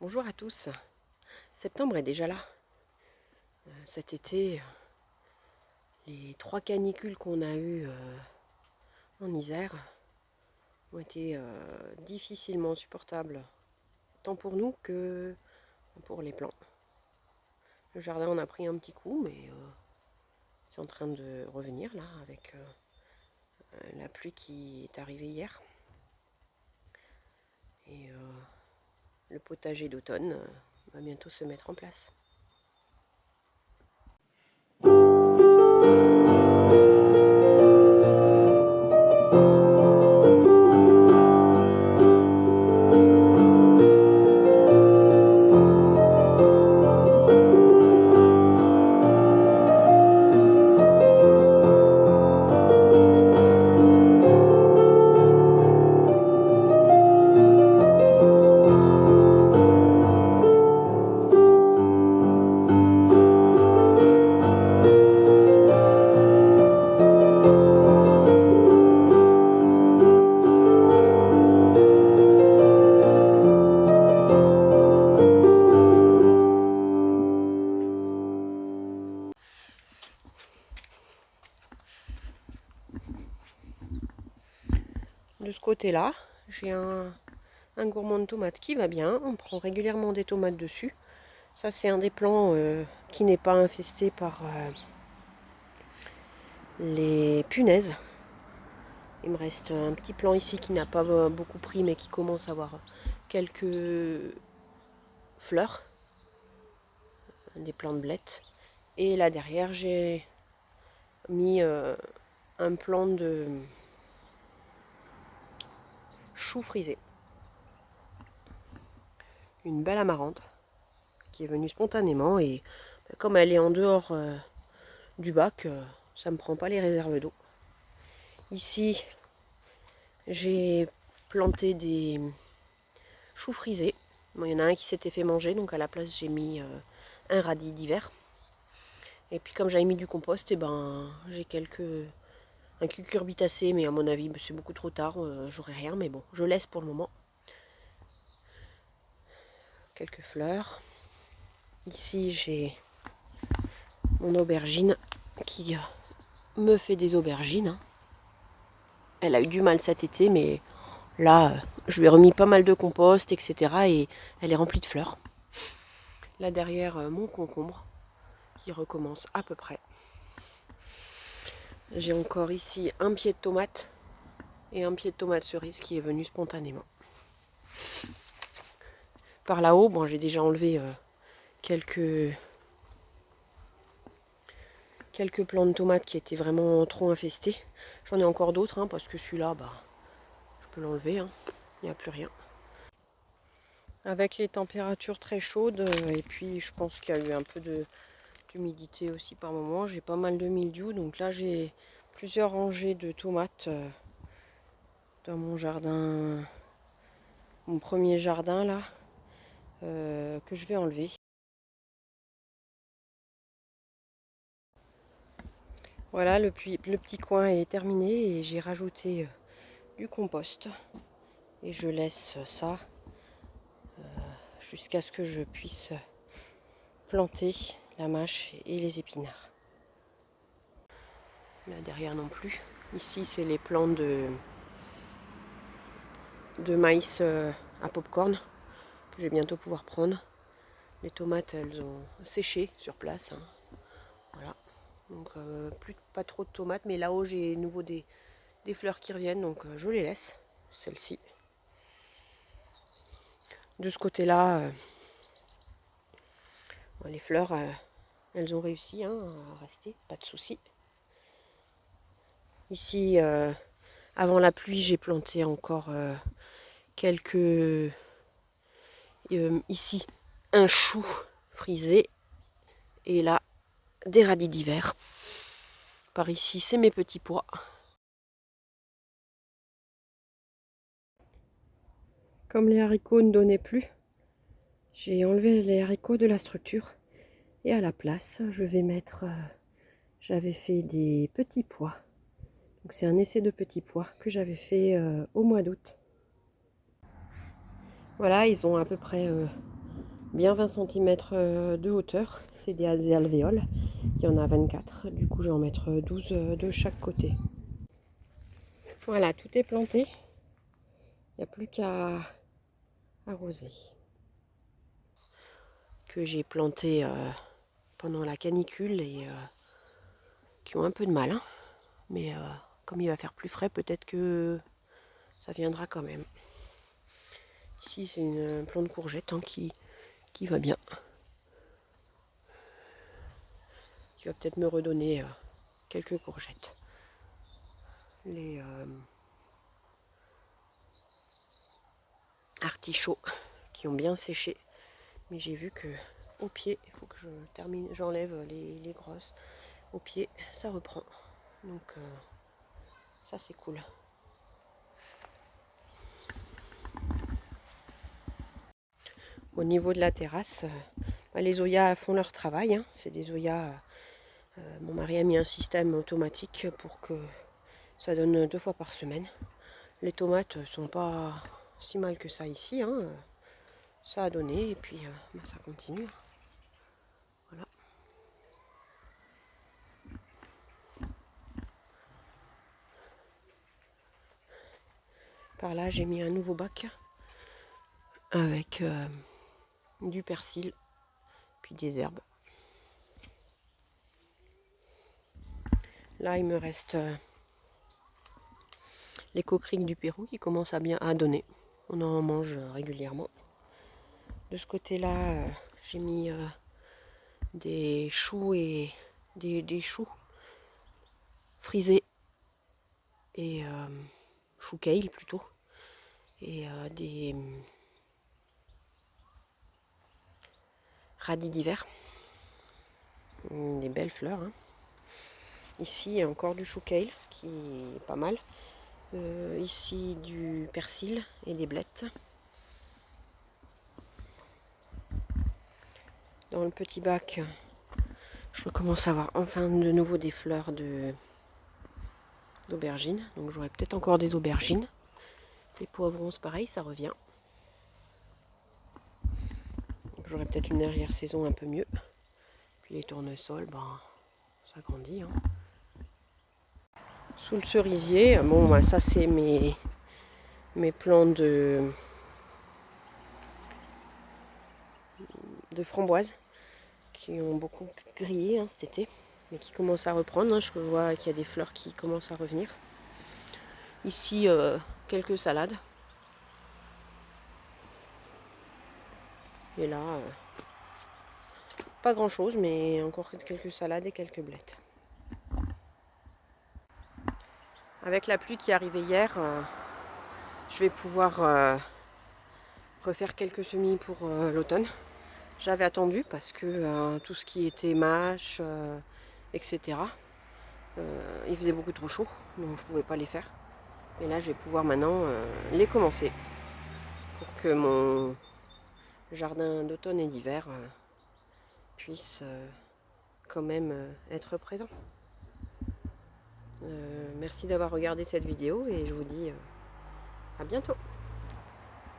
Bonjour à tous. Septembre est déjà là. Cet été, les 3 canicules qu'on a eues en Isère ont été difficilement supportables, tant pour nous que pour les plants. Le jardin en a pris un petit coup, mais c'est en train de revenir là avec la pluie qui est arrivée hier. Et le potager d'automne va bientôt se mettre en place. De ce côté-là, j'ai un gourmand de tomates qui va bien. On prend régulièrement des tomates dessus. Ça, c'est un des plants qui n'est pas infesté par les punaises. Il me reste un petit plant ici qui n'a pas beaucoup pris, mais qui commence à avoir quelques fleurs, des plants de blettes. Et là derrière, j'ai mis un plant de chou frisé. Une belle amarante qui est venue spontanément et comme elle est en dehors du bac, ça ne me prend pas les réserves d'eau. Ici, j'ai planté des choux frisés. Bon, il y en a un qui s'était fait manger, donc à la place j'ai mis un radis d'hiver. Et puis comme j'avais mis du compost, et ben j'ai un cucurbitacé, mais à mon avis c'est beaucoup trop tard, j'aurai rien, mais bon, je laisse pour le moment. Quelques fleurs. Ici j'ai mon aubergine qui me fait des aubergines. Elle a eu du mal cet été, mais là je lui ai remis pas mal de compost, etc. Et elle est remplie de fleurs. Là derrière, mon concombre qui recommence à peu près. J'ai encore ici un pied de tomate et un pied de tomate cerise qui est venu spontanément. Par là-haut, bon, j'ai déjà enlevé quelques plants de tomates qui étaient vraiment trop infestés. J'en ai encore d'autres, hein, parce que celui-là, bah, je peux l'enlever, hein. Il n'y a plus rien. Avec les températures très chaudes, et puis je pense qu'il y a eu un peu d'humidité aussi par moment, j'ai pas mal de mildiou, donc là j'ai plusieurs rangées de tomates dans mon jardin, mon premier jardin là, que je vais enlever. Voilà, le petit coin est terminé et j'ai rajouté du compost. Et je laisse ça jusqu'à ce que je puisse planter la mâche et les épinards. Là derrière non plus. Ici c'est les plants de maïs à popcorn que je vais bientôt pouvoir prendre. Les tomates elles ont séché sur place, hein. Voilà. Donc pas trop de tomates, mais là-haut j'ai nouveau des fleurs qui reviennent, donc je les laisse, celles-ci. De ce côté-là, les fleurs, elles ont réussi, hein, à rester, pas de souci. Ici, avant la pluie, j'ai planté encore quelques... ici, un chou frisé. Et là, des radis d'hiver. Par ici, c'est mes petits pois. Comme les haricots ne donnaient plus, j'ai enlevé les haricots de la structure. Et à la place, je vais mettre... j'avais fait des petits pois. Donc c'est un essai de petits pois que j'avais fait au mois d'août. Voilà, ils ont à peu près bien 20 cm de hauteur. C'est des alvéoles. Il y en a 24. Du coup, je vais en mettre 12 de chaque côté. Voilà, tout est planté. Il n'y a plus qu'à arroser. Que j'ai planté pendant la canicule et qui ont un peu de mal. Hein. Mais comme il va faire plus frais, peut-être que ça viendra quand même. Ici, c'est une plante de courgette hein, qui va bien. Qui va peut-être me redonner quelques courgettes. Les artichauts qui ont bien séché. Mais j'ai vu que au pied, il faut que je termine, j'enlève les grosses. Au pied, ça reprend. Donc ça c'est cool. Au niveau de la terrasse, les zoyas font leur travail. Hein. C'est des zoyas. Mon mari a mis un système automatique pour que ça donne 2 fois par semaine. Les tomates sont pas si mal que ça ici. Hein. Ça a donné et puis ça continue. Voilà. Par là, j'ai mis un nouveau bac avec du persil, puis des herbes. Là, il me reste les coqueriques du Pérou qui commencent à bien donner. On en mange régulièrement. De ce côté-là, j'ai mis des choux et des choux frisés et choux kale plutôt et des radis d'hiver, des belles fleurs. Hein. Ici, il y a encore du chou kale qui est pas mal. Ici, du persil et des blettes. Dans le petit bac, je commence à avoir enfin de nouveau des fleurs d'aubergines. Donc j'aurai peut-être encore des aubergines. Les poivrons, c'est pareil, ça revient. J'aurai peut-être une arrière-saison un peu mieux. Puis les tournesols, ben, ça grandit. Hein. Sous le cerisier, bon, ben, ça c'est mes plants de framboises qui ont beaucoup grillé hein, cet été, mais qui commencent à reprendre. Hein. Je vois qu'il y a des fleurs qui commencent à revenir. Ici, quelques salades. Et là, pas grand chose, mais encore quelques salades et quelques blettes. Avec la pluie qui est arrivée hier, je vais pouvoir refaire quelques semis pour l'automne. J'avais attendu parce que tout ce qui était mâche, etc., il faisait beaucoup trop chaud, donc je ne pouvais pas les faire. Et là, je vais pouvoir maintenant les commencer pour que mon jardin d'automne et d'hiver puisse quand même être présent. Merci d'avoir regardé cette vidéo et je vous dis à bientôt.